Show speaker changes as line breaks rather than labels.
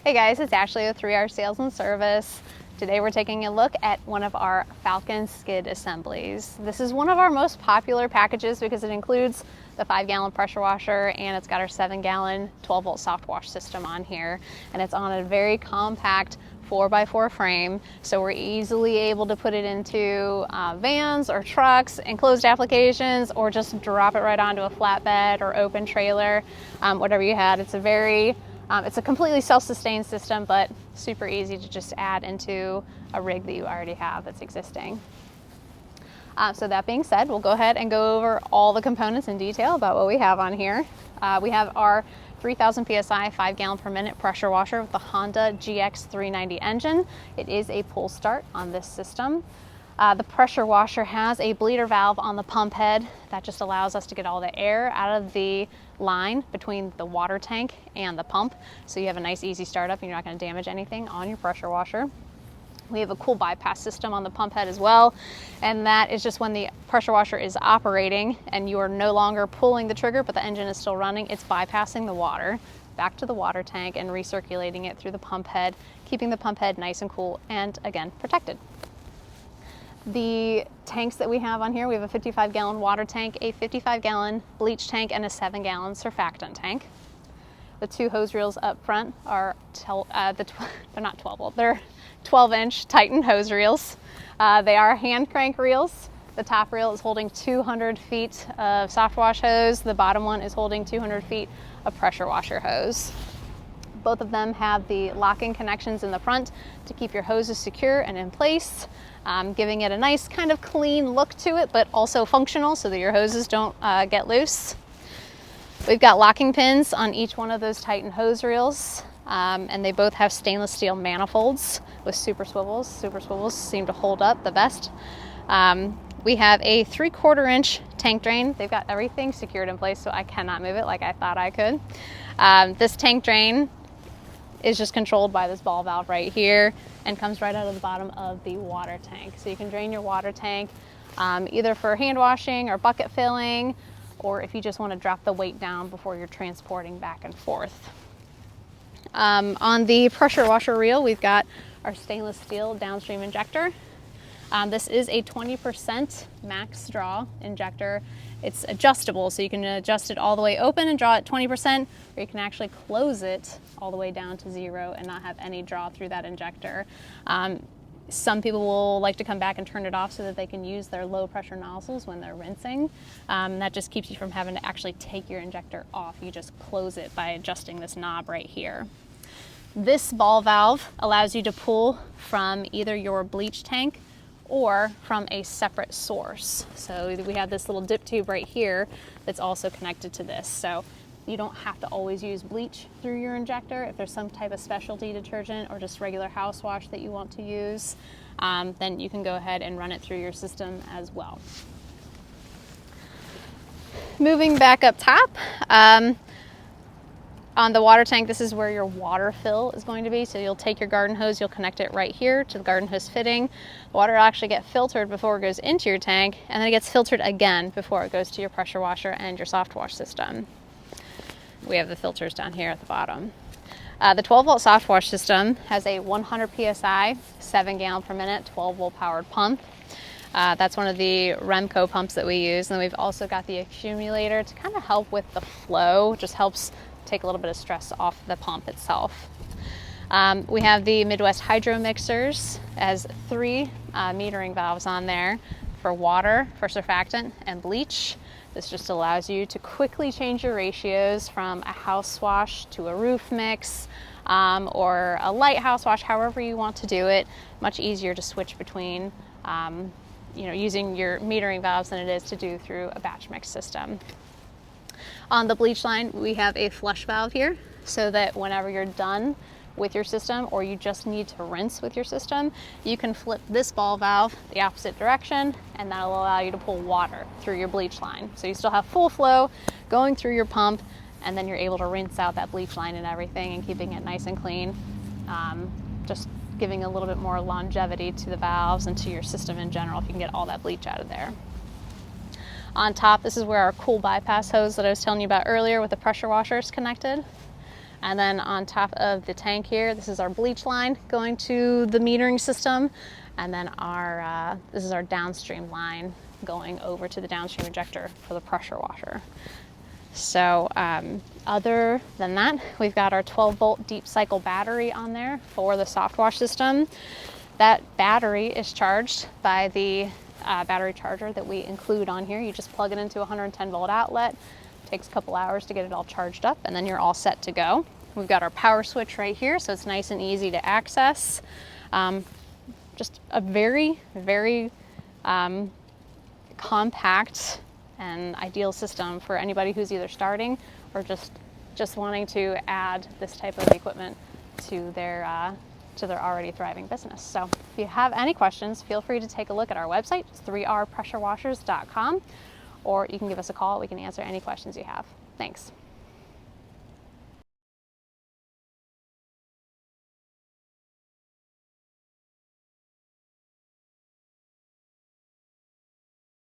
Hey guys, it's Ashley with 3R Sales and Service. Today we're taking a look at one of our FALCON skid assemblies. This is one of our most popular packages because it includes the 5-gallon pressure washer and it's got our 7-gallon 12-volt soft wash system on here. And it's on a very compact 4x4 frame, so we're easily able to put it into vans or trucks, enclosed applications, or just drop it right onto a flatbed or open trailer, whatever you had. It's a completely self-sustained system, but super easy to just add into a rig that you already have that's existing. So that being said, we'll go ahead and go over all the components in detail about what we have on here. We have our 3000 PSI 5-gallon per minute pressure washer with the Honda GX390 engine. It is a pull start on this system. The pressure washer has a bleeder valve on the pump head that just allows us to get all the air out of the line between the water tank and the pump. So you have a nice easy startup and you're not going to damage anything on your pressure washer. We have a cool bypass system on the pump head as well, and that is just when the pressure washer is operating and you are no longer pulling the trigger but the engine is still running, it's bypassing the water back to the water tank and recirculating it through the pump head, keeping the pump head nice and cool and again protected. The tanks that we have on here, we have a 55-gallon water tank, a 55-gallon bleach tank, and a 7-gallon surfactant tank. The two hose reels up front are they're not 12 volt, they're 12-inch Titan hose reels. They are hand crank reels. The top reel is holding 200 feet of soft wash hose. The bottom one is holding 200 feet of pressure washer hose. Both of them have the locking connections in the front to keep your hoses secure and in place, giving it a nice kind of clean look to it, but also functional so that your hoses don't get loose. We've got locking pins on each one of those Titan hose reels, and they both have stainless steel manifolds with super swivels. Super swivels seem to hold up the best. We have a 3/4 inch tank drain. They've got everything secured in place, so I cannot move it like I thought I could. This tank drain is just controlled by this ball valve right here and comes right out of the bottom of the water tank. So you can drain your water tank either for hand washing or bucket filling, or if you just want to drop the weight down before you're transporting back and forth. On the pressure washer reel, we've got our stainless steel downstream injector. This is a 20% max draw injector. It's adjustable, so you can adjust it all the way open and draw at 20%, or you can actually close it all the way down to 0 and not have any draw through that injector. Some people will like to come back and turn it off so that they can use their low pressure nozzles when they're rinsing. That just keeps you from having to actually take your injector off. You just close it by adjusting this knob right here. This ball valve allows you to pull from either your bleach tank or from a separate source. So we have this little dip tube right here that's also connected to this. So you don't have to always use bleach through your injector. If there's some type of specialty detergent or just regular house wash that you want to use, then you can go ahead and run it through your system as well. Moving back up top, on the water tank, this is where your water fill is going to be. So you'll take your garden hose, you'll connect it right here to the garden hose fitting. The water will actually get filtered before it goes into your tank, and then it gets filtered again before it goes to your pressure washer and your soft wash system. We have the filters down here at the bottom. The 12-volt soft wash system has a 100 PSI, 7-gallon per minute, 12-volt powered pump. That's one of the Remco pumps that we use. And then we've also got the accumulator to kind of help with the flow, just helps take a little bit of stress off the pump itself. We have the Midwest Hydro mixers. It has 3 metering valves on there for water, for surfactant, and bleach. This just allows you to quickly change your ratios from a house wash to a roof mix, or a light house wash, however you want to do it. Much easier to switch between using your metering valves than it is to do through a batch mix system. On the bleach line, we have a flush valve here so that whenever you're done with your system or you just need to rinse with your system, you can flip this ball valve the opposite direction and that'll allow you to pull water through your bleach line. So you still have full flow going through your pump, and then you're able to rinse out that bleach line and everything and keeping it nice and clean. Just giving a little bit more longevity to the valves and to your system in general if you can get all that bleach out of there. On top, this is where our cool bypass hose that I was telling you about earlier with the pressure washer is connected. And then on top of the tank here, this is our bleach line going to the metering system. And then this is our downstream line going over to the downstream injector for the pressure washer. So other than that, we've got our 12-volt deep cycle battery on there for the soft wash system. That battery is charged by the battery charger that we include on here. You just plug it into a 110-volt outlet. It takes a couple hours to get it all charged up, and then you're all set to go. We've got our power switch right here, so it's nice and easy to access. Just a very, very compact and ideal system for anybody who's either starting or just wanting to add this type of equipment to their already thriving business. So if you have any questions, feel free to take a look at our website. It's 3rpressurewashers.com, or you can give us a call. We can answer any questions you have. Thanks.